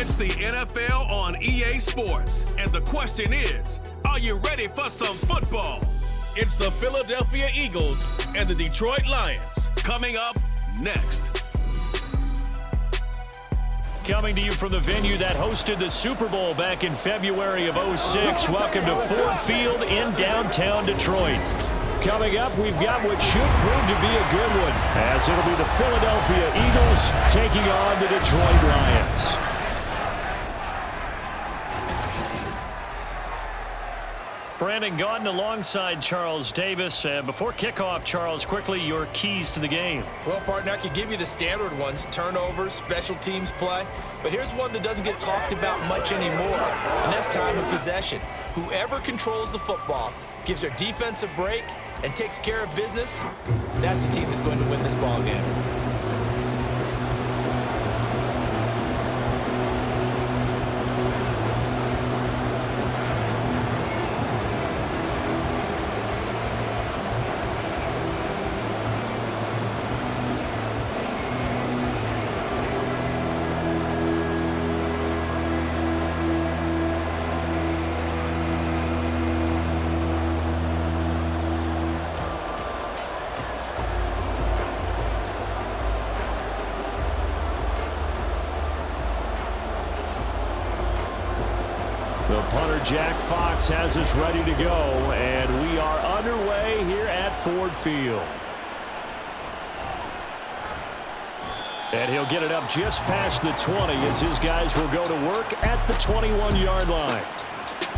It's the NFL on EA Sports, and the question is, are you ready for some football? It's the Philadelphia Eagles and the Detroit Lions coming up next. Coming to you from the venue that hosted the Super Bowl back in February of '06. Welcome to Ford Field in downtown Detroit. Coming up, we've got what should prove to be a good one, as it'll be the Philadelphia Eagles taking on the Detroit Lions. Brandon Gaudin alongside Charles Davis. Before kickoff, Charles, quickly, your keys to the game. Well, partner, I could give you the standard ones, turnovers, special teams play. But here's one that doesn't get talked about much anymore, and that's time of possession. Whoever controls the football, gives their defense a break, and takes care of business, that's the team that's going to win this ball game. The punter, Jack Fox, has us ready to go, and we are underway here at Ford Field. And he'll get it up just past the 20 as his guys will go to work at the 21-yard line.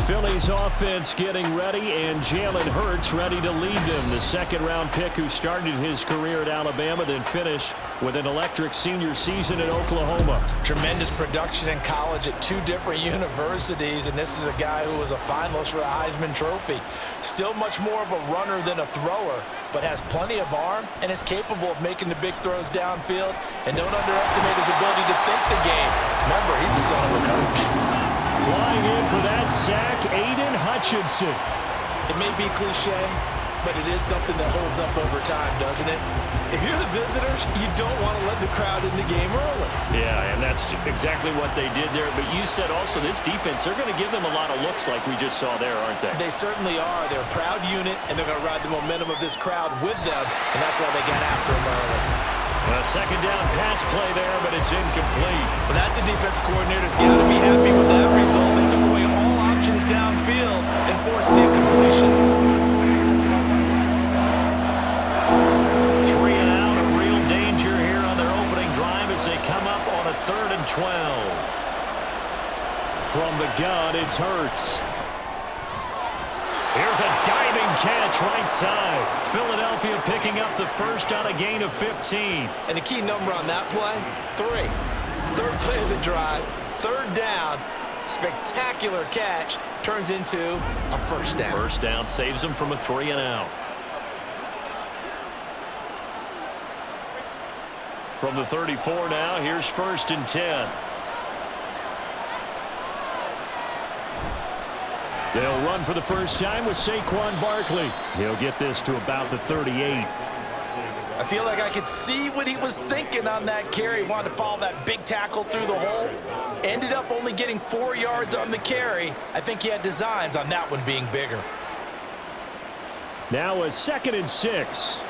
Philly's offense getting ready, and Jalen Hurts ready to lead them. The second-round pick who started his career at Alabama, then finished with an electric senior season at Oklahoma. Tremendous production in college at two different universities, and this is a guy who was a finalist for the Heisman Trophy. Still much more of a runner than a thrower, but has plenty of arm and is capable of making the big throws downfield. And don't underestimate his ability to think the game. Remember, he's the son of a coach. Flying in for that sack, Aiden Hutchinson. It may be cliche, but it is something that holds up over time, doesn't it? If you're the visitors, you don't want to let the crowd in the game early. Yeah, and that's exactly what they did there. But you said also this defense, they're going to give them a lot of looks like we just saw there, aren't they? They certainly are. They're a proud unit, and they're going to ride the momentum of this crowd with them, and that's why they got after them early. A second down pass play there, but it's incomplete. Well, that's a defense coordinator's got to be happy with that result. They took away all options downfield and forced the incompletion. 3 and out, a real danger here on their opening drive as they come up on a 3rd and 12. From the gun, it's Hurts. Here's a diving catch right side. Philadelphia picking up the first on a gain of 15. And the key number on that play, 3. Third play of the drive, 3rd down, spectacular catch, turns into a first down. First down saves them from a 3 and out. From the 34 now, here's 1st and 10. They'll run for the first time with Saquon Barkley. He'll get this to about the 38. I feel like I could see what he was thinking on that carry. Wanted to follow that big tackle through the hole. Ended up only getting 4 yards on the carry. I think he had designs on that one being bigger. Now a 2nd and 6.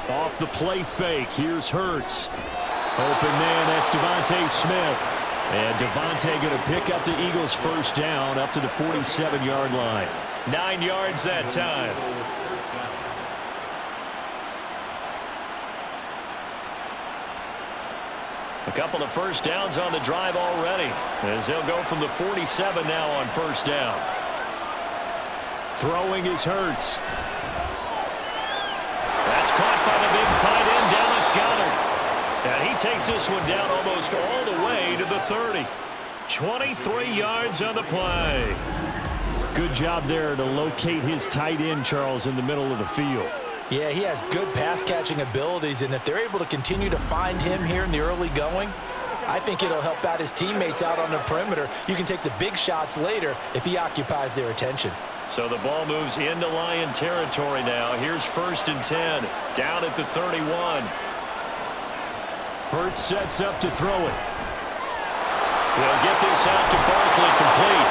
Off the play fake, here's Hurts. Open man, that's Devontae Smith. And Devontae going to pick up the Eagles' first down up to the 47-yard line. 9 yards that time. A couple of first downs on the drive already, as they'll go from the 47 now on first down. Throwing is Hurts. That's caught by the big tight end, Dallas Goedert. And he takes this one down almost all the way to the 30. 23 yards on the play. Good job there to locate his tight end, Charles, in the middle of the field. Yeah, he has good pass-catching abilities, and if they're able to continue to find him here in the early going, I think it'll help out his teammates out on the perimeter. You can take the big shots later if he occupies their attention. So the ball moves into Lion territory now. Here's 1st and 10, down at the 31. Hurts sets up to throw it. They'll get this out to Barkley, complete.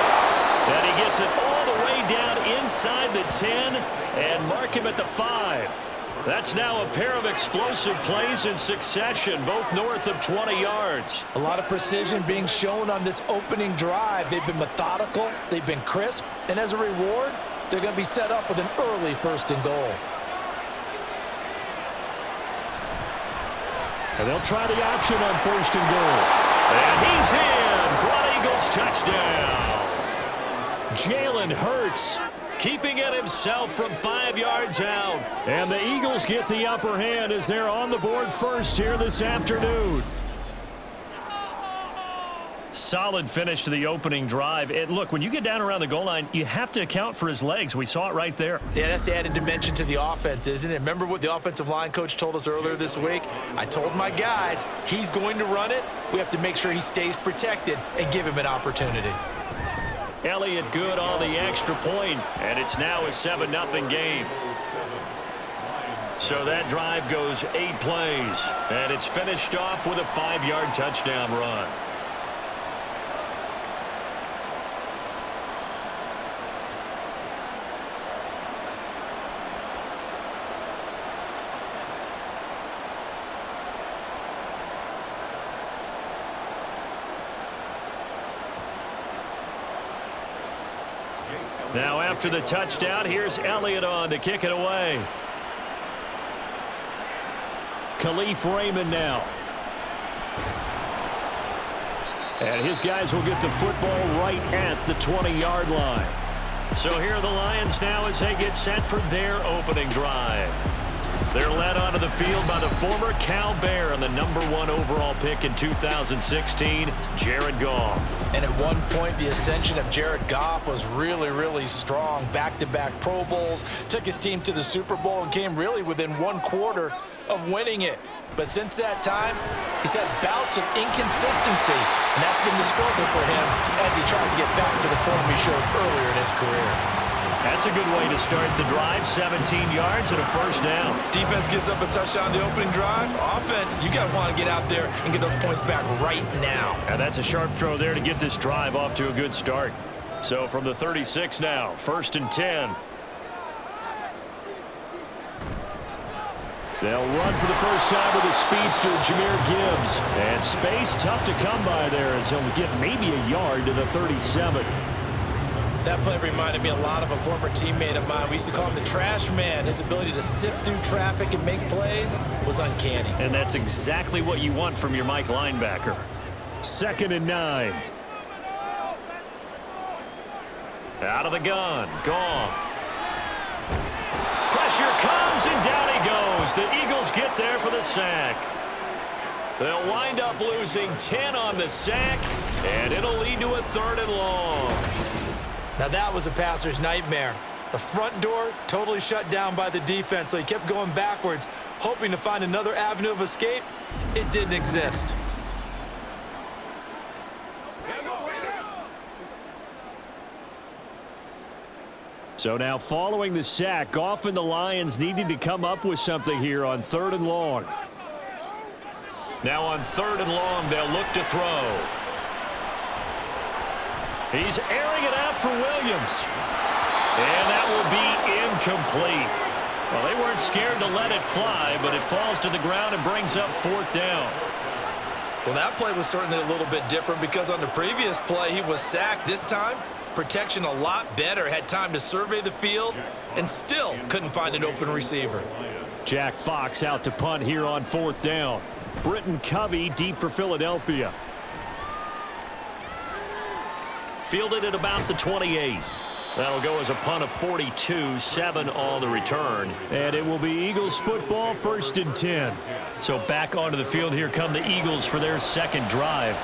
And he gets it all the way down inside the 10 and mark him at the 5. That's now a pair of explosive plays in succession, both north of 20 yards. A lot of precision being shown on this opening drive. They've been methodical, they've been crisp, and as a reward, they're going to be set up with an early 1st and goal. And they'll try the option on 1st and goal. And he's in for an Eagles touchdown. Jalen Hurts keeping it himself from 5 yards out. And the Eagles get the upper hand as they're on the board first here this afternoon. Solid finish to the opening drive. And look, when you get down around the goal line, you have to account for his legs. We saw it right there. Yeah, that's the added dimension to the offense, isn't it? Remember what the offensive line coach told us earlier this week? I told my guys, he's going to run it. We have to make sure he stays protected and give him an opportunity. Elliott good on the extra point, and it's now a 7-0 game. So that drive goes 8 plays, and it's finished off with a 5-yard touchdown run. Now after the touchdown, here's Elliott on to kick it away. Khalif Raymond now. And his guys will get the football right at the 20-yard line. So here are the Lions now as they get set for their opening drive. They're led onto the field by the former Cal Bear and the #1 overall pick in 2016, Jared Goff. And at one point, the ascension of Jared Goff was really, really strong. Back-to-back Pro Bowls, took his team to the Super Bowl and came really within 1 quarter of winning it. But since that time, he's had bouts of inconsistency, and that's been the struggle for him as he tries to get back to the form he showed earlier in his career. That's a good way to start the drive. 17 yards and a 1st down. Defense gives up a touchdown the opening drive. Offense, you got to want to get out there and get those points back right now. And that's a sharp throw there to get this drive off to a good start. So from the 36 now, 1st and 10. They'll run for the first time with the speedster, Jahmyr Gibbs. And space tough to come by there as he'll get maybe a yard to the 37. That play reminded me a lot of a former teammate of mine. We used to call him the trash man. His ability to sift through traffic and make plays was uncanny. And that's exactly what you want from your Mike linebacker. 2nd and 9. Out of the gun, Goff. Pressure comes, and down he goes. The Eagles get there for the sack. They'll wind up losing 10 on the sack, and it'll lead to a 3rd and long. Now that was a passer's nightmare. The front door totally shut down by the defense, so he kept going backwards, hoping to find another avenue of escape. It didn't exist. So now following the sack, Goff and the Lions needed to come up with something here on 3rd and long. Now on 3rd and long, they'll look to throw. He's airing it out for Williams. And that will be incomplete. Well, they weren't scared to let it fly, but it falls to the ground and brings up 4th down. Well, that play was certainly a little bit different because on the previous play, he was sacked. This time, protection a lot better. Had time to survey the field and still couldn't find an open receiver. Jack Fox out to punt here on 4th down. Britton Covey deep for Philadelphia. Fielded at about the 28. That'll go as a punt of 42, 7 on the return. And it will be Eagles football, 1st and 10. So back onto the field here come the Eagles for their 2nd drive.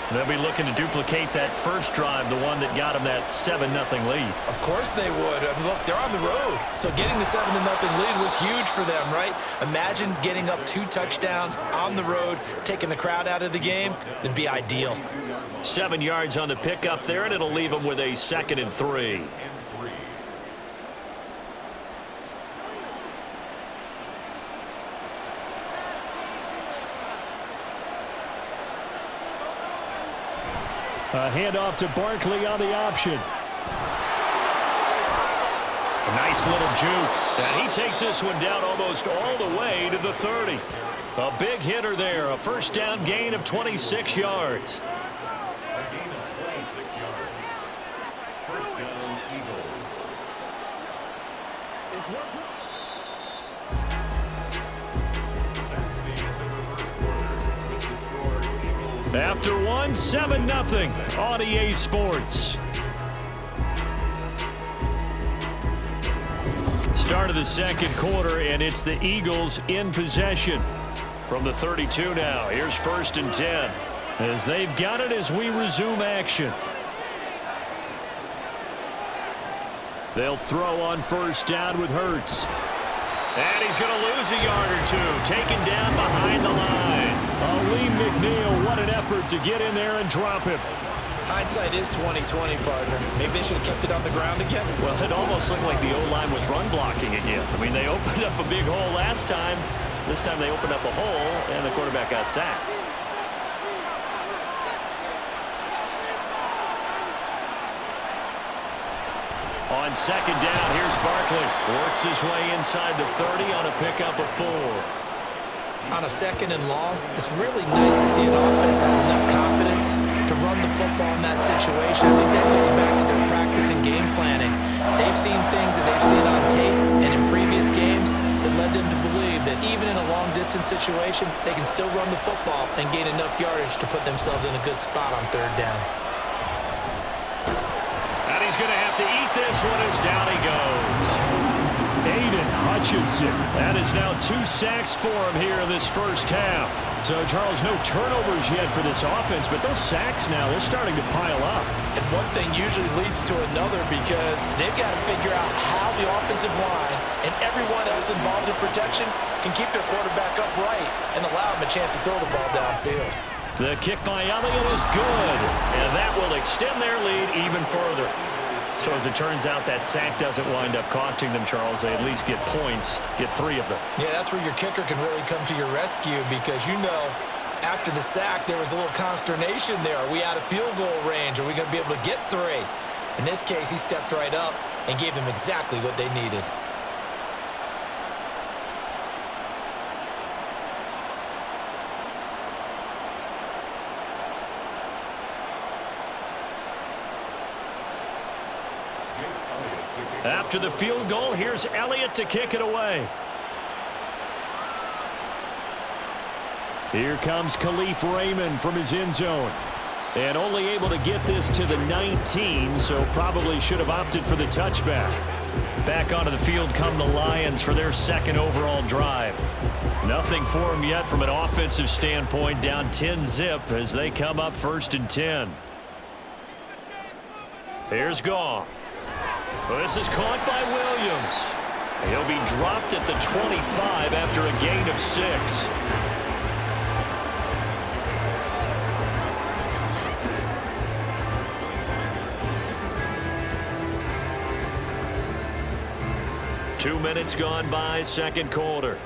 They'll be looking to duplicate that first drive, the one that got them that 7-0 lead. Of course they would. I mean, look, they're on the road. So getting the 7-0 lead was huge for them, right? Imagine getting up 2 touchdowns on the road, taking the crowd out of the game. It'd be ideal. 7 yards on the pickup there, and it'll leave them with a 2nd and 3. A handoff to Barkley on the option. A nice little juke. And he takes this one down almost all the way to the 30. A big hitter there. A first down gain of 26 yards. After one, 7-0 on EA Sports. Start of the second quarter, and it's the Eagles in possession. From the 32 now, here's 1st and 10. As they've got it as we resume action. They'll throw on first down with Hurts. And he's going to lose a yard or two. Taken down behind the line. Ali McNeil, what an effort to get in there and drop him. Hindsight is 20/20, partner. Maybe they should have kept it on the ground again. Well, it almost looked like the O-line was run blocking again. I mean, they opened up a big hole last time. This time they opened up a hole, and the quarterback got sacked. On second down, here's Barkley. Works his way inside the 30 on a pickup of 4. On a second and long, it's really nice to see an offense has enough confidence to run the football in that situation. I think that goes back to their practice and game planning. They've seen things that they've seen on tape and in previous games that led them to believe that even in a long-distance situation, they can still run the football and gain enough yardage to put themselves in a good spot on third down. And he's going to have to eat this one as down he goes. Aiden Hutchinson. That is now 2 sacks for him here in this first half. So, Charles, no turnovers yet for this offense, but those sacks now, they're starting to pile up. And one thing usually leads to another because they've got to figure out how the offensive line and everyone else involved in protection can keep their quarterback upright and allow him a chance to throw the ball downfield. The kick by Elliott is good, and that will extend their lead even further. So as it turns out, that sack doesn't wind up costing them, Charles. They at least get points, get 3 of them. Yeah, that's where your kicker can really come to your rescue because, you know, after the sack, there was a little consternation there. Are we out of field goal range? Are we going to be able to get 3? In this case, he stepped right up and gave them exactly what they needed. After the field goal, here's Elliott to kick it away. Here comes Khalif Raymond from his end zone. And only able to get this to the 19, so probably should have opted for the touchback. Back onto the field come the Lions for their second overall drive. Nothing for them yet from an offensive standpoint, down 10-zip as they come up 1st and 10. Here's Goff. Well, this is caught by Williams. He'll be dropped at the 25 after a gain of 6. Two minutes gone by, second quarter.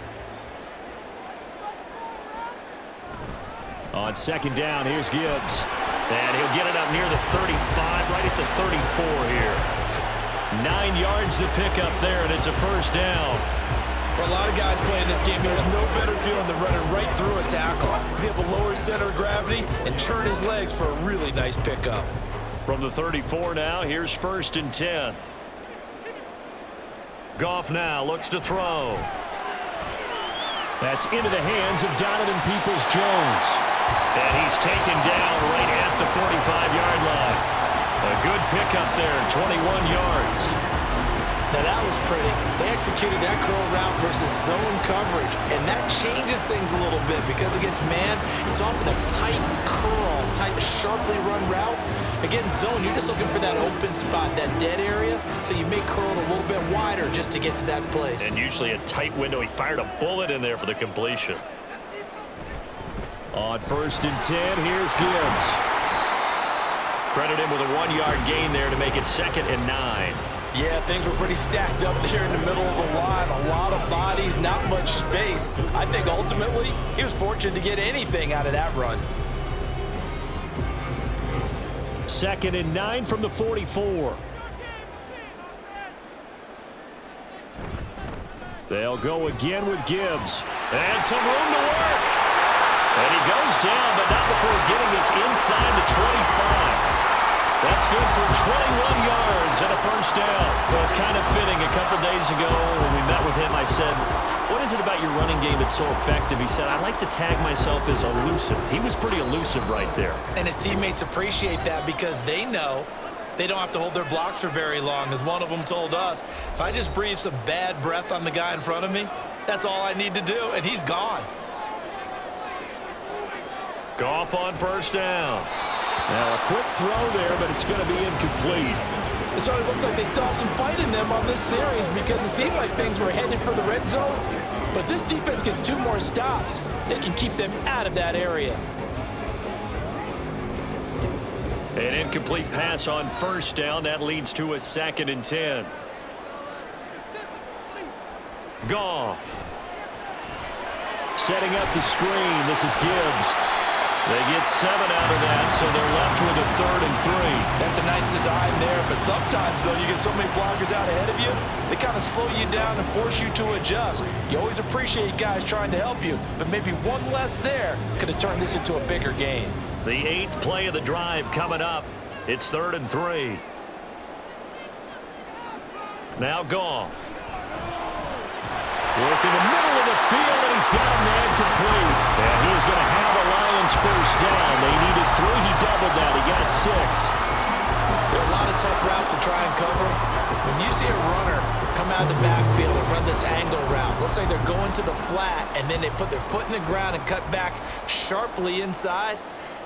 On second down, here's Gibbs. And he'll get it up near the 35, right at the 34 here. 9 yards to pick up there, and it's a first down. For a lot of guys playing this game, there's no better feeling than running right through a tackle. He's able to lower his center of gravity and churn his legs for a really nice pickup. From the 34 now, here's 1st and 10. Goff now looks to throw. That's into the hands of Donovan Peoples-Jones. And he's taken down right at the 45-yard line. A good pickup there, 21 yards. Now that was pretty. They executed that curl route versus zone coverage, and that changes things a little bit because against man, it's often a tight curl, tight, sharply run route. Against zone, you're just looking for that open spot, that dead area, so you may curl it a little bit wider just to get to that place. And usually a tight window. He fired a bullet in there for the completion. On 1st and 10, here's Gibbs. Credit him with a 1-yard gain there to make it 2nd and 9. Yeah, things were pretty stacked up there in the middle of the line. A lot of bodies, not much space. I think ultimately he was fortunate to get anything out of that run. 2nd and 9 from the 44. They'll go again with Gibbs. And some room to work. And he goes down, but not before getting us inside the 25. That's good for 21 yards and a first down. Well, it's kind of fitting. A couple days ago when we met with him, I said, what is it about your running game that's so effective? He said, I like to tag myself as elusive. He was pretty elusive right there. And his teammates appreciate that because they know they don't have to hold their blocks for very long. As one of them told us, if I just breathe some bad breath on the guy in front of me, that's all I need to do, and he's gone. Goff on first down. Now a quick throw there, but it's going to be incomplete. It certainly looks like they still have some fight in them on this series because it seemed like things were headed for the red zone. But this defense gets 2 more stops. They can keep them out of that area. An incomplete pass on first down. That leads to a 2nd and 10. Goff. Setting up the screen. This is Gibbs. They get 7 out of that, so they're left with a 3rd and 3. That's a nice design there, but sometimes, though, you get so many blockers out ahead of you, they kind of slow you down and force you to adjust. You always appreciate guys trying to help you, but maybe one less there could have turned this into a bigger game. The 8th play of the drive coming up. It's 3rd and 3. Now Goff. Work in the middle of the field, and he's got a man complete. And he's going to have a Lions first down. They needed 3. He doubled that. He got 6. There are a lot of tough routes to try and cover. When you see a runner come out of the backfield and run this angle route, looks like they're going to the flat, and then they put their foot in the ground and cut back sharply inside.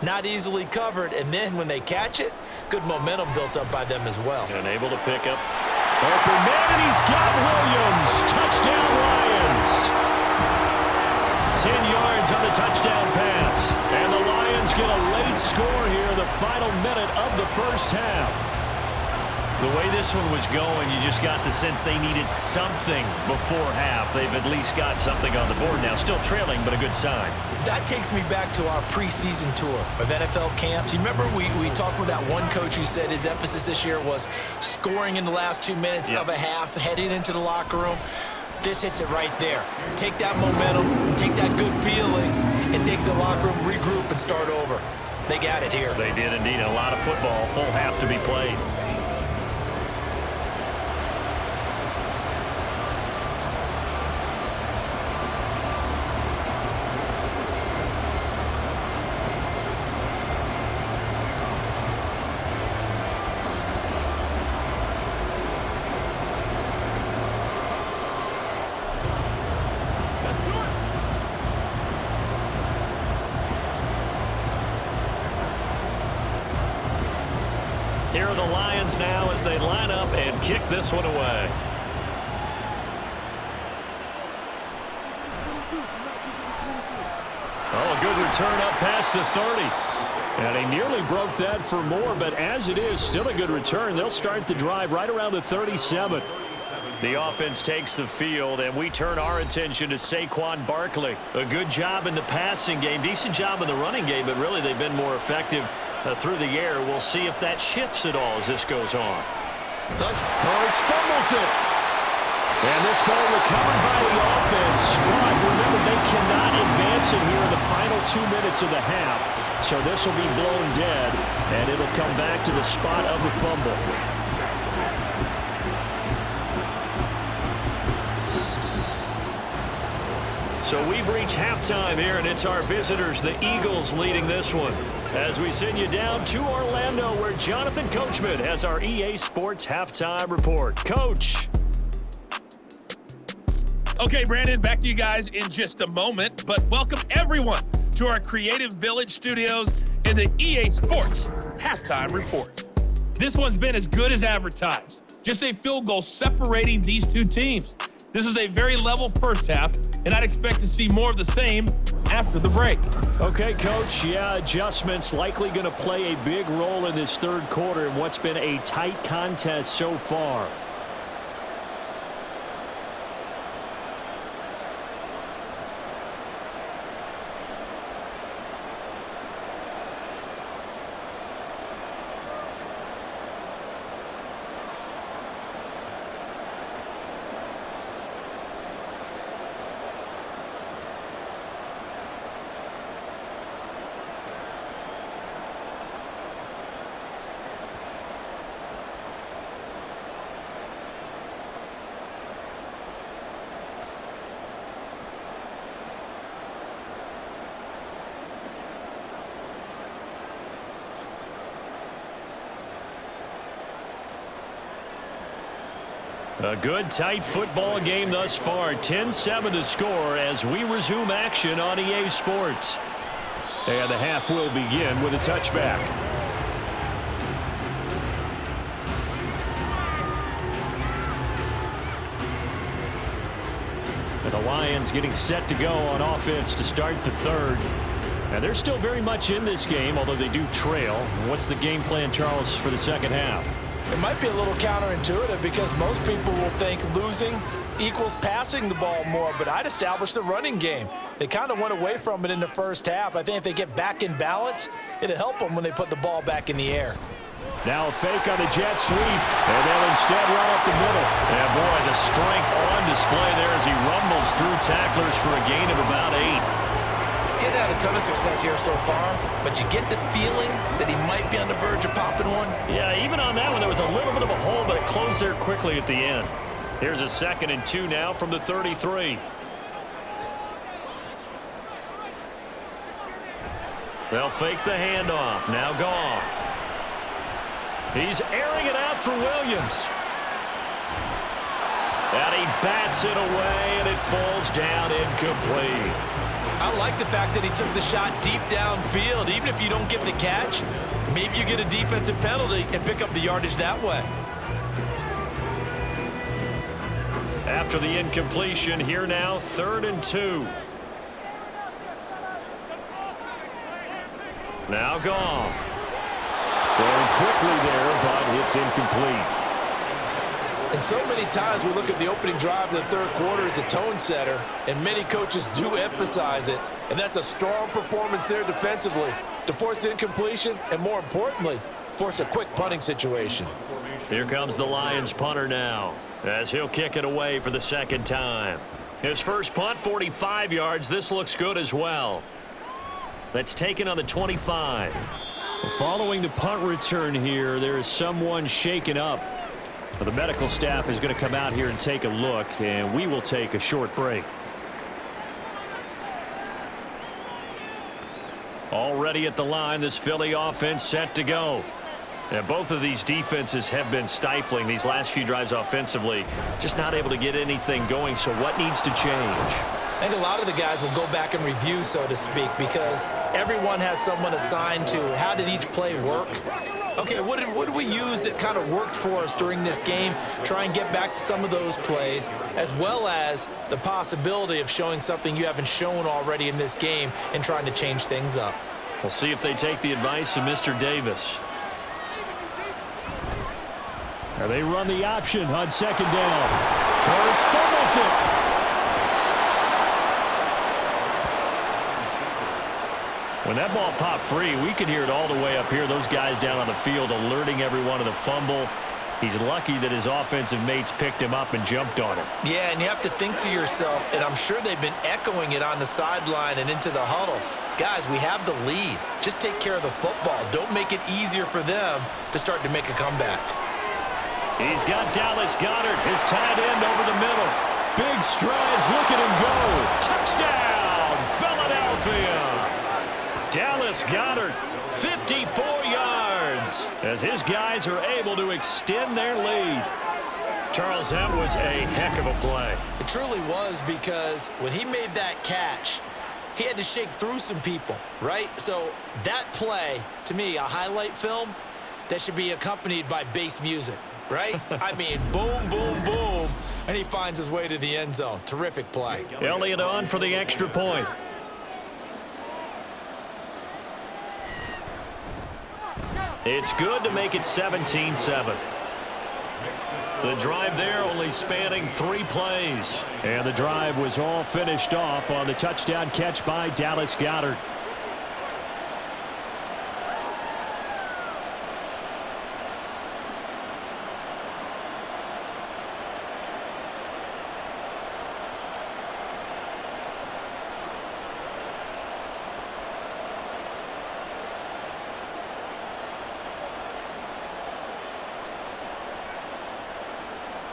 Not easily covered, and then when they catch it, good momentum built up by them as well. And able to pick up open man, and he's got Williams. Touchdown Lions. 10 yards on the touchdown pass. And the Lions get a late score here in the final minute of the first half. The way this one was going, you just got the sense they needed something before half. They've at least got something on the board now. Still trailing, but a good sign. That takes me back to our preseason tour of NFL camps. You remember we talked with that one coach who said his emphasis this year was scoring in the last 2 minutes of a half, heading into the locker room. This hits it right there. Take that momentum, take that good feeling, and take the locker room, regroup, and start over. They got it here. They did indeed. A lot of football, full half to be played. Here are the Lions now as they line up and kick this one away. Oh, a good return up past the 30. And he nearly broke that for more, but as it is, still a good return. They'll start the drive right around the 37. The offense takes the field, and we turn our attention to Saquon Barkley. A good job in the passing game, decent job in the running game, but really they've been more effective through the air. We'll see if that shifts at all as this goes on. Hurts fumbles it. And this ball recovered by the offense. But remember, they cannot advance it here in the final 2 minutes of the half. So this will be blown dead, and it'll come back to the spot of the fumble. So we've reached halftime here, and it's our visitors, the Eagles, leading this one. As we send you down to Orlando, where Jonathan Coachman has our EA Sports Halftime Report. Coach. Okay, Brandon, back to you guys in just a moment, but welcome everyone to our Creative Village studios in the EA Sports Halftime Report. This one's been as good as advertised. Just a field goal separating these two teams. This is a very level first half, and I'd expect to see more of the same after the break. Okay, Coach. Yeah, adjustments likely going to play a big role in this third quarter in what's been a tight contest so far. A good, tight football game thus far. 10-7 to score as we resume action on EA Sports. And the half will begin with a touchback. And the Lions getting set to go on offense to start the third. And they're still very much in this game, although they do trail. What's the game plan, Charles, for the second half? It might be a little counterintuitive because most people will think losing equals passing the ball more, but I'd establish the running game. They kind of went away from it in the first half. I think if they get back in balance, it'll help them when they put the ball back in the air. Now a fake on the jet sweep, and they'll instead run up the middle. And boy, the strength on display there as he rumbles through tacklers for a gain of about 8. Getting had a ton of success here so far, but you get the feeling that he might be on the verge of popping one. Yeah, even on that one, there was a little bit of a hole, but it closed there quickly at the end. Here's a 2nd and 2 now from the 33. They'll fake the handoff. Now Goff. He's airing it out for Williams. And he bats it away, and it falls down incomplete. I like the fact that he took the shot deep downfield. Even if you don't get the catch, maybe you get a defensive penalty and pick up the yardage that way. After the incompletion, here now, 3rd and 2. Now Goff. Going quickly there, but it's incomplete. And so many times we look at the opening drive of the third quarter as a tone setter, and many coaches do emphasize it, and that's a strong performance there defensively to force incompletion and, more importantly, force a quick punting situation. Here comes the Lions punter now as he'll kick it away for the 2nd time. His first punt, 45 yards. This looks good as well. That's taken on the 25. Following the punt return here, there is someone shaken up. The medical staff is going to come out here and take a look, and we will take a short break. Already at the line, this Philly offense set to go. And both of these defenses have been stifling these last few drives offensively. Just not able to get anything going, so what needs to change? I think a lot of the guys will go back and review, so to speak, because everyone has someone assigned to how did each play work. Okay, what did we use that kind of worked for us during this game? Try and get back to some of those plays, as well as the possibility of showing something you haven't shown already in this game and trying to change things up. We'll see if they take the advice of Mr. Davis. Now they run the option on 2nd down. Hurts fumbles it. When that ball popped free, we could hear it all the way up here. Those guys down on the field alerting everyone of the fumble. He's lucky that his offensive mates picked him up and jumped on him. Yeah, and you have to think to yourself, and I'm sure they've been echoing it on the sideline and into the huddle. Guys, we have the lead. Just take care of the football. Don't make it easier for them to start to make a comeback. He's got Dallas Goedert, his tight end, over the middle. Big strides. Look at him go. Touchdown, Philadelphia. Dallas Goedert, 54 yards, as his guys are able to extend their lead. Charles, that was a heck of a play. It truly was, because when he made that catch, he had to shake through some people, right? So that play, to me, a highlight film that should be accompanied by bass music, right? I mean, boom, boom, boom, and he finds his way to the end zone. Terrific play. Elliott on for the extra point. It's good to make it 17-7. The drive there only spanning 3 plays. And the drive was all finished off on the touchdown catch by Dallas Goedert.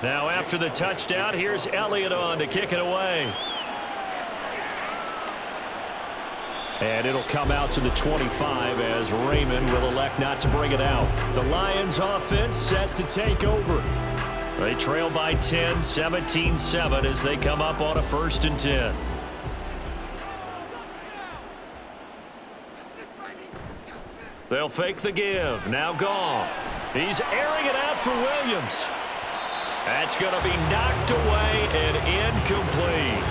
Now after the touchdown, here's Elliott on to kick it away. And it'll come out to the 25 as Raymond will elect not to bring it out. The Lions offense set to take over. They trail by 10, 17-7 as they come up on a 1st and 10. They'll fake the give. Now Goff. He's airing it out for Williams. That's going to be knocked away and incomplete.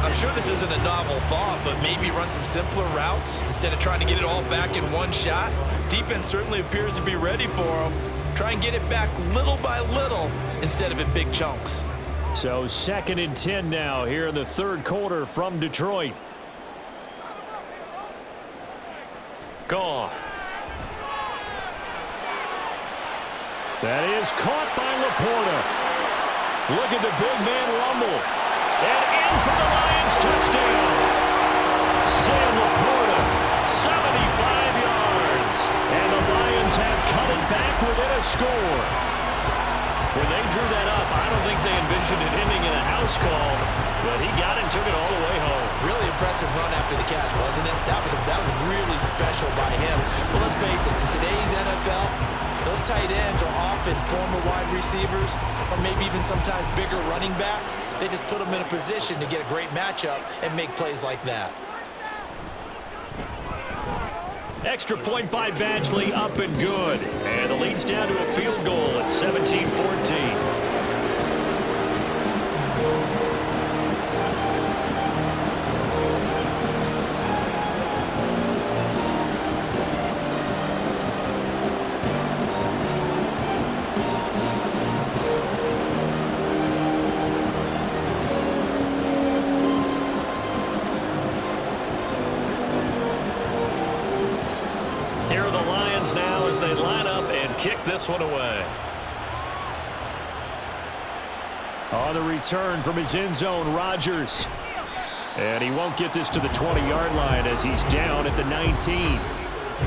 I'm sure this isn't a novel thought, but maybe run some simpler routes instead of trying to get it all back in one shot. Defense certainly appears to be ready for him. Try and get it back little by little instead of in big chunks. So 2nd and 10 now here in the 3rd quarter from Detroit. Goff. That is caught by Laporta. Look at the big man rumble. And in for the Lions touchdown. Sam Laporta, 75 yards. And the Lions have cut it back within a score. When they drew that up, I don't think they envisioned it ending in a house call, but he got it and took it all the way home. Really impressive run after the catch, wasn't it? That was really special by him. But let's face it, in today's NFL, those tight ends are often former wide receivers or maybe even sometimes bigger running backs. They just put them in a position to get a great matchup and make plays like that. Extra point by Badgley, up and good. And the lead's down to a field goal at 17-14. They line up and kick this one away. On the return from his end zone, Rodgers. And he won't get this to the 20-yard line as he's down at the 19.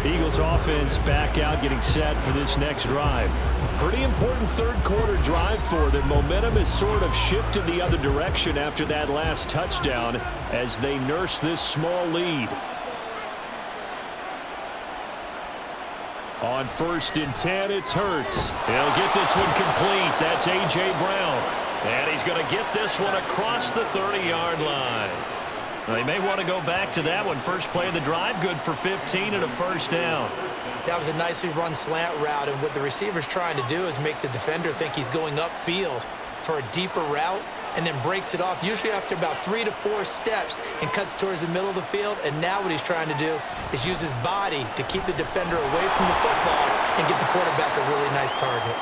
Eagles offense back out getting set for this next drive. Pretty important 3rd quarter drive for them. Momentum has sort of shifted the other direction after that last touchdown as they nurse this small lead. On 1st and 10, it's Hurts. He'll get this one complete. That's A.J. Brown. And he's going to get this one across the 30-yard line. They may want to go back to that one. First play of the drive, good for 15 and a 1st down. That was a nicely run slant route, and what the receiver's trying to do is make the defender think he's going upfield for a deeper route, and then breaks it off, usually after about 3 to 4 steps, and cuts towards the middle of the field. And now what he's trying to do is use his body to keep the defender away from the football and get the quarterback a really nice target.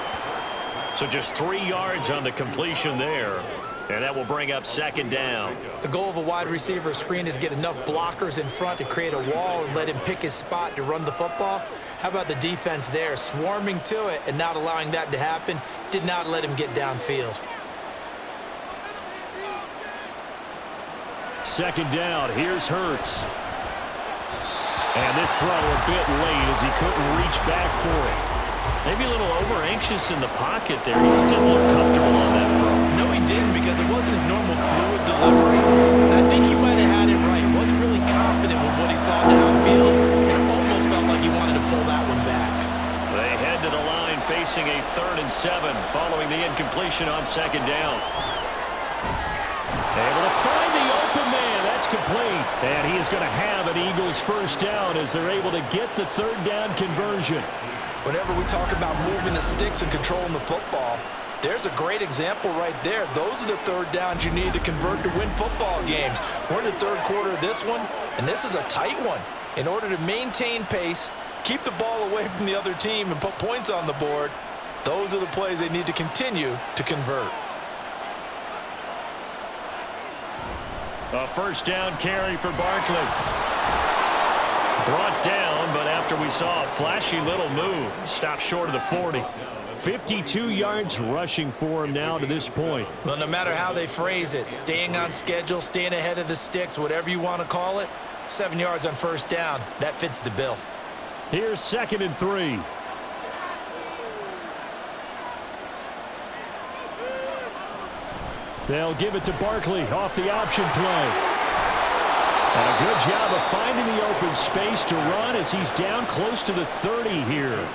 So just 3 yards on the completion there, and that will bring up 2nd down. The goal of a wide receiver screen is get enough blockers in front to create a wall and let him pick his spot to run the football. How about the defense there, swarming to it and not allowing that to happen? Did not let him get downfield. 2nd down, here's Hurts. And this throw a bit late as he couldn't reach back for it. Maybe a little over-anxious in the pocket there. He just didn't look comfortable on that throw. No, he didn't, because it wasn't his normal fluid delivery. And I think he might have had it right. Wasn't really confident with what he saw downfield, and it almost felt like he wanted to pull that one back. They head to the line facing a 3rd and 7 following the incompletion on 2nd down. Able to find the open man. That's complete. And he is going to have an Eagles 1st down as they're able to get the 3rd down conversion. Whenever we talk about moving the sticks and controlling the football, there's a great example right there. Those are the 3rd downs you need to convert to win football games. We're in the 3rd quarter of this one, and this is a tight one. In order to maintain pace, keep the ball away from the other team, and put points on the board, those are the plays they need to continue to convert. A 1st down carry for Barkley. Brought down, but after we saw a flashy little move, stopped short of the 40. 52 yards rushing for him now to this point. Well, no matter how they phrase it, staying on schedule, staying ahead of the sticks, whatever you want to call it, 7 yards on 1st down, that fits the bill. Here's 2nd and 3. They'll give it to Barkley off the option play. And a good job of finding the open space to run as he's down close to the 30 here.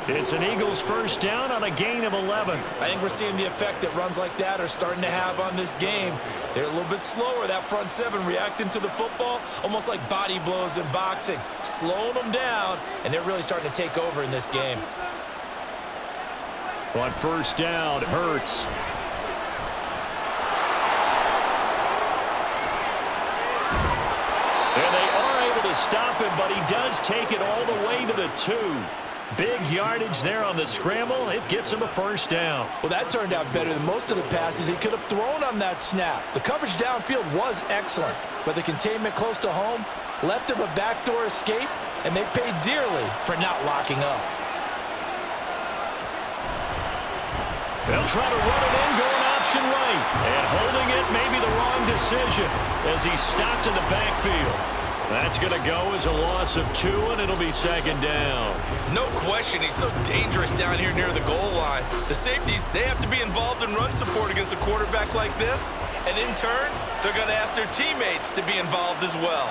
It's an Eagles first down on a gain of 11. I think we're seeing the effect that runs like that are starting to have on this game. They're a little bit slower, that front seven, reacting to the football, almost like body blows in boxing, slowing them down, and they're really starting to take over in this game. On first down, Hurts. And they are able to stop him, but he does take it all the way to the 2. Big yardage there on the scramble. It gets him a first down. Well, that turned out better than most of the passes he could have thrown on that snap. The coverage downfield was excellent, but the containment close to home left him a backdoor escape, and they paid dearly for not locking up. They'll try to run it in, going option right. And holding it may be the wrong decision as he's stopped in the backfield. That's going to go as a loss of 2, and it'll be second down. No question, he's so dangerous down here near the goal line. The safeties, they have to be involved in run support against a quarterback like this, and in turn, they're going to ask their teammates to be involved as well.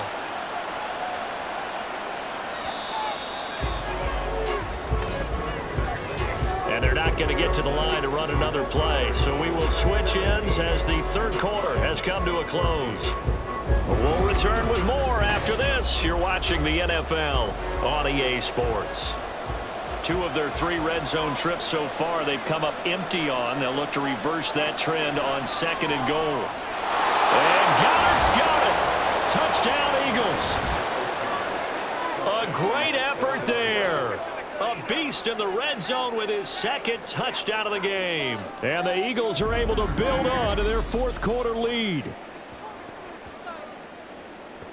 And they're not going to get to the line to run another play, so we will switch ends as the third quarter has come to a close. We'll return with more after this. You're watching the NFL on EA Sports. 2 of their 3 red zone trips so far they've come up empty on. They'll look to reverse that trend on second and goal. And Goddard's got it. Touchdown, Eagles. A great effort there. A beast in the red zone with his second touchdown of the game. And the Eagles are able to build on to their fourth quarter lead.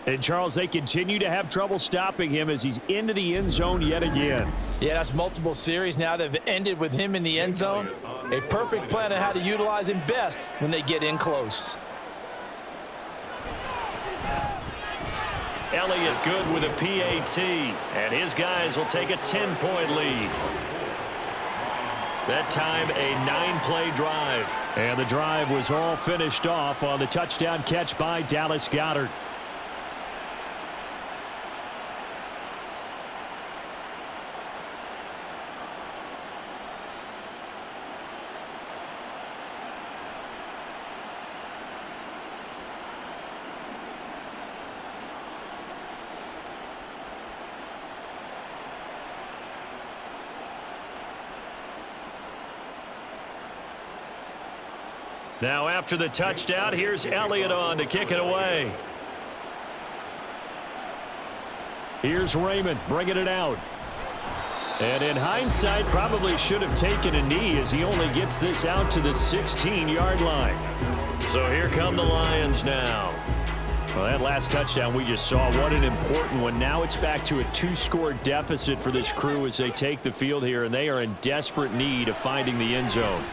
And, Charles, they continue to have trouble stopping him as he's into the end zone yet again. Yeah, that's multiple series now that have ended with him in the end zone. A perfect plan on how to utilize him best when they get in close. Elliott good with a PAT, and his guys will take a 10-point lead. That time, a 9-play drive. And the drive was all finished off on the touchdown catch by Dallas Goedert. Now after the touchdown, here's Elliott on to kick it away. Here's Raymond bringing it out. And in hindsight, probably should have taken a knee as he only gets this out to the 16-yard line. So here come the Lions now. Well, that last touchdown we just saw, what an important one. Now it's back to a 2-score deficit for this crew as they take the field here, and they are in desperate need of finding the end zone.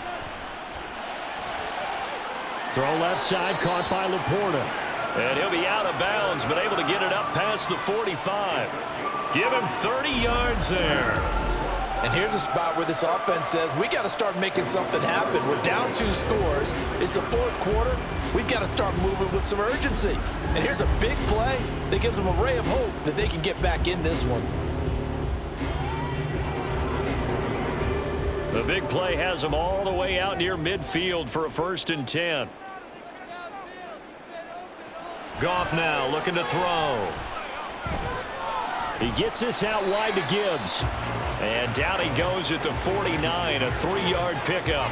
Throw left side, caught by Laporta. And he'll be out of bounds, but able to get it up past the 45. Give him 30 yards there. And here's a spot where this offense says, we got to start making something happen. We're down 2 scores. It's the fourth quarter. We've got to start moving with some urgency. And here's a big play that gives them a ray of hope that they can get back in this one. The big play has them all the way out near midfield for a 1st and 10. Goff now looking to throw. He gets this out wide to Gibbs. And down he goes at the 49, a 3-yard pickup.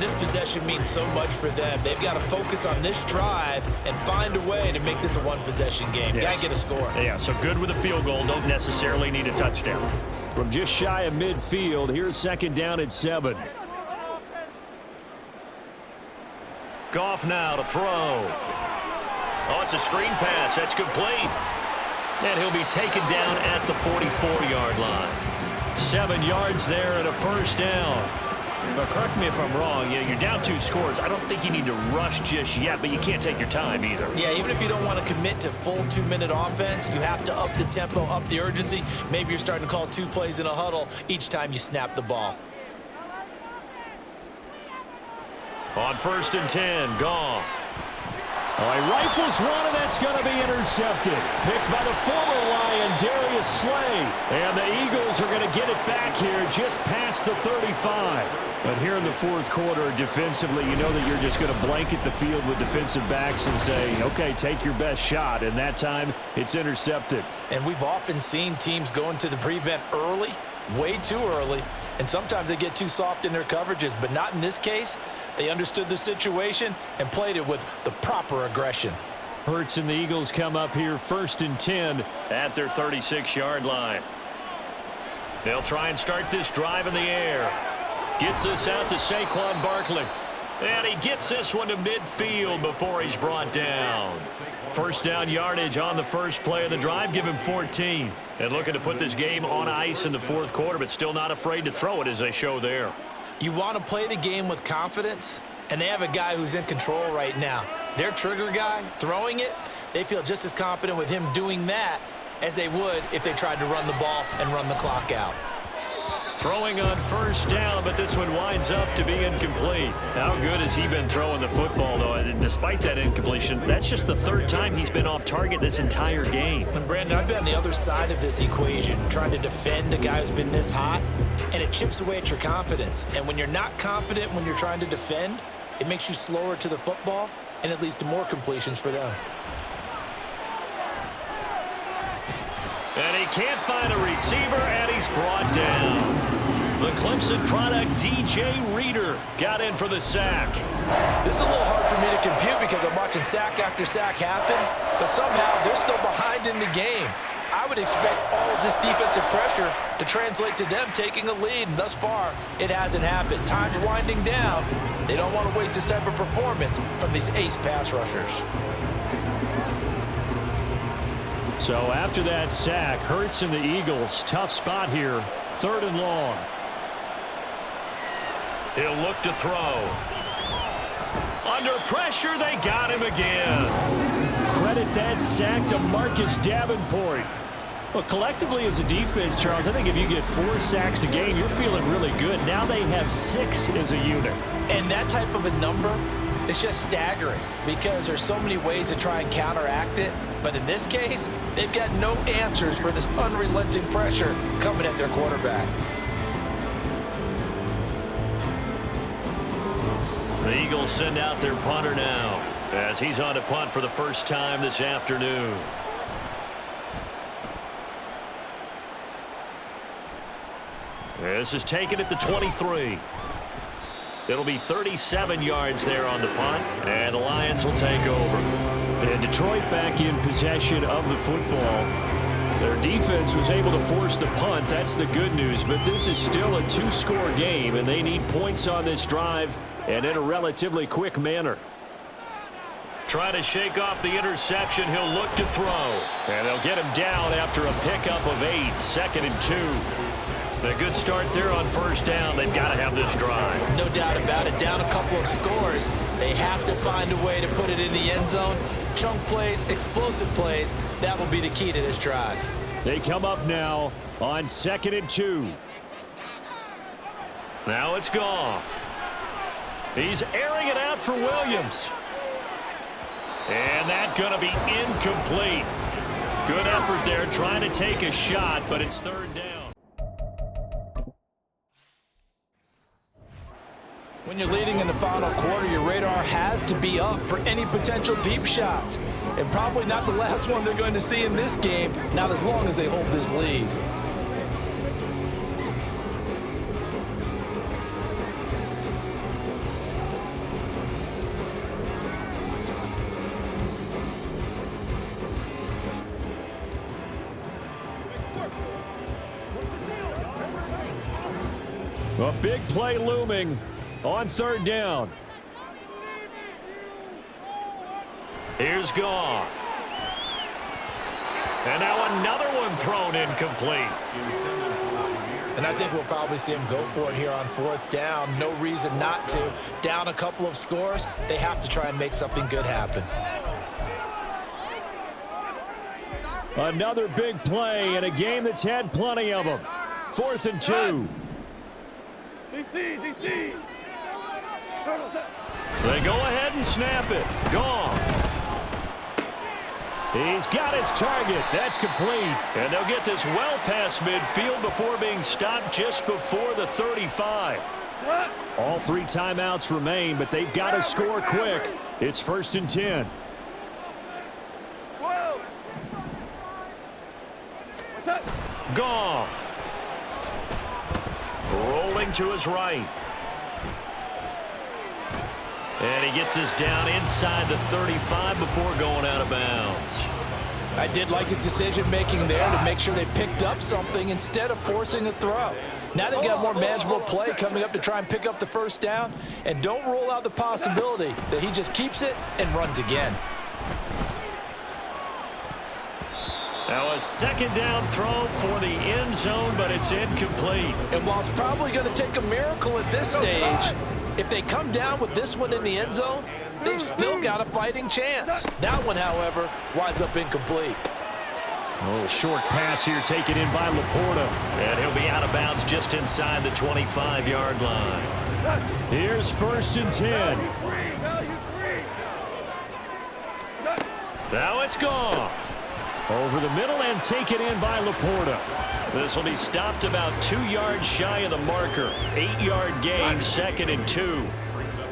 This possession means so much for them. They've got to focus on this drive and find a way to make this a one-possession game. Yes. Got to get a score. Yeah, so good with a field goal. Don't necessarily need a touchdown. From just shy of midfield, here's 2nd down at 7. Goff now to throw. Oh, it's a screen pass. That's complete. And he'll be taken down at the 44-yard line. 7 yards there and a 1st down. But correct me if I'm wrong. Yeah, you're down 2 scores. I don't think you need to rush just yet, but you can't take your time either. Yeah, even if you don't want to commit to full 2-minute offense, you have to up the tempo, up the urgency. Maybe you're starting to call 2 plays in a huddle each time you snap the ball. On 1st and 10, Goff. Oh, he rifles one, and that's going to be intercepted. Picked by the former Lion, Darius Slay. And the Eagles are going to get it back here just past the 35. But here in the fourth quarter, defensively, you know that you're just going to blanket the field with defensive backs and say, okay, take your best shot. And that time, it's intercepted. And we've often seen teams go into the prevent early, way too early, and sometimes they get too soft in their coverages, but not in this case. They understood the situation and played it with the proper aggression. Hurts and the Eagles come up here 1st and 10 at their 36-yard line. They'll try and start this drive in the air. Gets this out to Saquon Barkley. And he gets this one to midfield before he's brought down. First down yardage on the first play of the drive. Give him 14. And looking to put this game on ice in the fourth quarter, but still not afraid to throw it as they show there. You want to play the game with confidence, and they have a guy who's in control right now. Their trigger guy, throwing it, they feel just as confident with him doing that as they would if they tried to run the ball and run the clock out. Throwing on first down, but this one winds up to be incomplete. How good has he been throwing the football, though? And despite that incompletion, that's just the 3rd time he's been off target this entire game. And Brandon, I've been on the other side of this equation, trying to defend a guy who's been this hot, and it chips away at your confidence. And when you're not confident when you're trying to defend, it makes you slower to the football, and it leads to more completions for them. And he can't find a receiver, and he's brought down. The Clemson product, DJ Reader, got in for the sack. This is a little hard for me to compute because I'm watching sack after sack happen, but somehow they're still behind in the game. I would expect all of this defensive pressure to translate to them taking a lead, and thus far, it hasn't happened. Time's winding down. They don't want to waste this type of performance from these ace pass rushers. So after that sack, Hurts and the Eagles, tough spot here, 3rd and long. He'll look to throw. Under pressure, they got him again. Credit that sack to Marcus Davenport. Well, collectively as a defense, Charles, I think if you get 4 sacks a game, you're feeling really good. Now they have 6 as a unit. And that type of a number, it's just staggering because there's so many ways to try and counteract it. But in this case, they've got no answers for this unrelenting pressure coming at their quarterback. The Eagles send out their punter now as he's on to punt for the first time this afternoon. This is taken at the 23. It'll be 37 yards there on the punt, and the Lions will take over. And Detroit back in possession of the football. Their defense was able to force the punt. That's the good news, but this is still a 2-score game, and they need points on this drive and in a relatively quick manner. Trying to shake off the interception. He'll look to throw, and they'll get him down after a pickup of 8, 2nd and 2. A good start there on first down. They've got to have this drive. No doubt about it. Down a couple of scores. They have to find a way to put it in the end zone. Chunk plays, explosive plays. That will be the key to this drive. They come up now on 2nd and 2. Now it's Goff. He's airing it out for Williams. And that's going to be incomplete. Good effort there trying to take a shot, but it's 3rd down. When you're leading in the final quarter, your radar has to be up for any potential deep shots. And probably not the last one they're going to see in this game, not as long as they hold this lead. A big play looming on 3rd down. Here's Goff. And now another one thrown incomplete. And I think we'll probably see him go for it here on 4th down. No reason not to. Down a couple of scores, they have to try and make something good happen. Another big play in a game that's had plenty of them. 4th and 2. They go ahead and snap it. Goff. He's got his target. That's complete. And they'll get this well past midfield before being stopped just before the 35. All 3 timeouts remain, but they've got to score quick. It's 1st and 10. Goff. Rolling to his right. And he gets this down inside the 35 before going out of bounds. I did like his decision-making there to make sure they picked up something instead of forcing a throw. Now they got more manageable play coming up to try and pick up the first down, and don't rule out the possibility that he just keeps it and runs again. Now a 2nd down throw for the end zone, but it's incomplete. And while it's probably going to take a miracle at this stage, if they come down with this one in the end zone, they've still got a fighting chance. That one, however, winds up incomplete. A little short pass here taken in by Laporta. And he'll be out of bounds just inside the 25-yard line. Here's 1st and 10. Now it's Goff. Over the middle and taken in by Laporta. This will be stopped about 2 yards shy of the marker. 8-yard gain, 2nd and 2.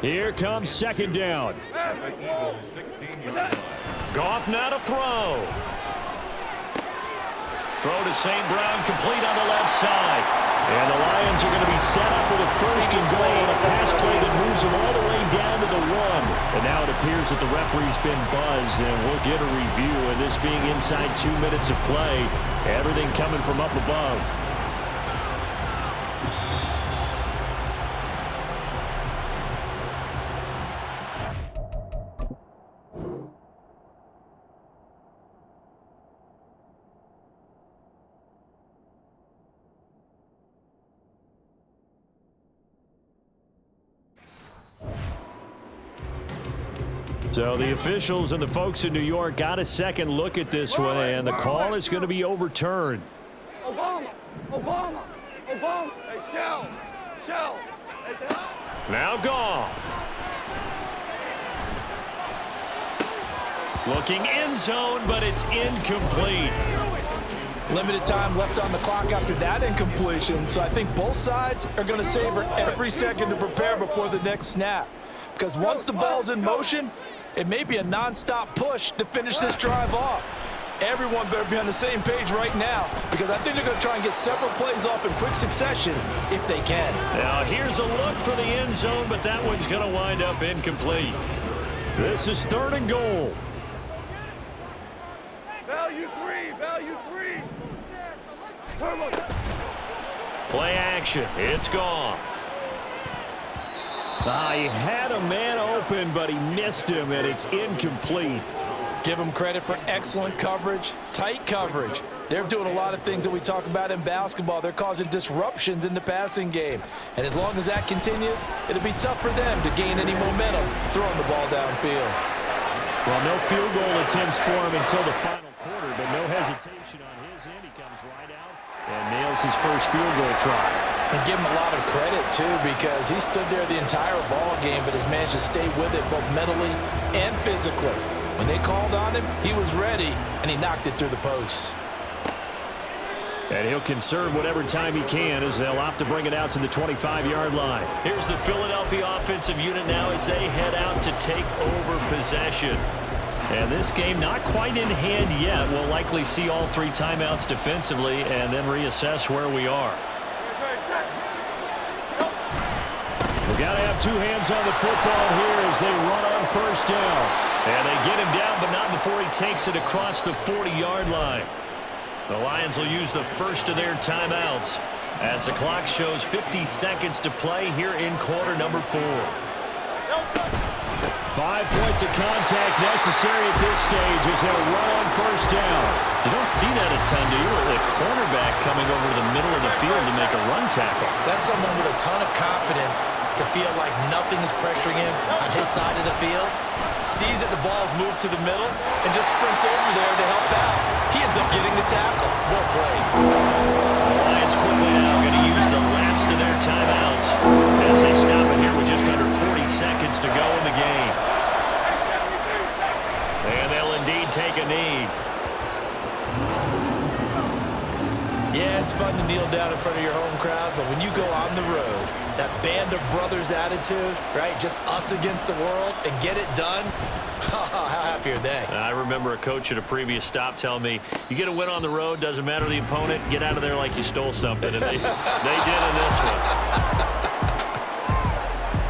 Here comes 2nd down. Goff now to throw. Throw to St. Brown, complete on the left side. And the Lions are going to be set up with a 1st and goal on a pass play that moves them all the way down to the 1. And now it appears that the referee's been buzzed, and we'll get a review. And this being inside 2 minutes of play, everything coming from up above. So the officials and the folks in New York got a second look at this one, and the call is going to be overturned. Obama. Hey, Shell. Now Goff. Looking end zone, but it's incomplete. Limited time left on the clock after that incompletion, so I think both sides are going to savor every second to prepare before the next snap. Because once the ball's in motion, it may be a non-stop push to finish this drive off. Everyone better be on the same page right now, because I think they're going to try and get several plays off in quick succession if they can. Now here's a look for the end zone, but that one's going to wind up incomplete. This is 3rd and goal. Value three. Play action. It's Goff. He had a man open, but he missed him, and it's incomplete. Give them credit for excellent coverage, tight coverage. They're doing a lot of things that we talk about in basketball. They're causing disruptions in the passing game. And as long as that continues, it'll be tough for them to gain any momentum throwing the ball downfield. Well, no field goal attempts for him until the final quarter, but no hesitation on his end. He comes right out and nails his first field goal try. And give him a lot of credit, too, because he stood there the entire ball game but has managed to stay with it both mentally and physically. When they called on him, he was ready, and he knocked it through the posts. And he'll conserve whatever time he can as they'll opt to bring it out to the 25-yard line. Here's the Philadelphia offensive unit now as they head out to take over possession. And this game not quite in hand yet. We'll likely see all 3 timeouts defensively and then reassess where we are. We've got to have 2 hands on the football here as they run on 1st down. And they get him down, but not before he takes it across the 40-yard line. The Lions will use the first of their timeouts as the clock shows 50 seconds to play here in quarter number 4. 5 points of contact necessary at this stage as they'll run on 1st down. You don't see that a ton, do you? The cornerback coming over to the middle of the field to make a run tackle. That's someone with a ton of confidence to feel like nothing is pressuring him on his side of the field. Sees that the ball's moved to the middle and just sprints over there to help out. He ends up getting the tackle. Well played. The Lions quickly now going to use the last of their timeouts as they stop it here with just under 40 seconds to go in the game. And they'll indeed take a knee. Yeah, it's fun to kneel down in front of your home crowd, but when you go on the road, that band of brothers attitude, right? Just us against the world and get it done. How happy are they? I remember a coach at a previous stop telling me, you get a win on the road, doesn't matter the opponent, get out of there like you stole something. And they did in this one.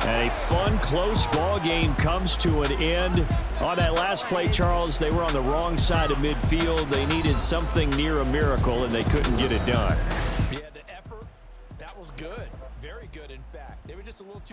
And a fun, close ball game comes to an end. On that last play, Charles, they were on the wrong side of midfield. They needed something near a miracle, and they couldn't get it done. Yeah, the effort, that was good. Very good, in fact. They were just a little too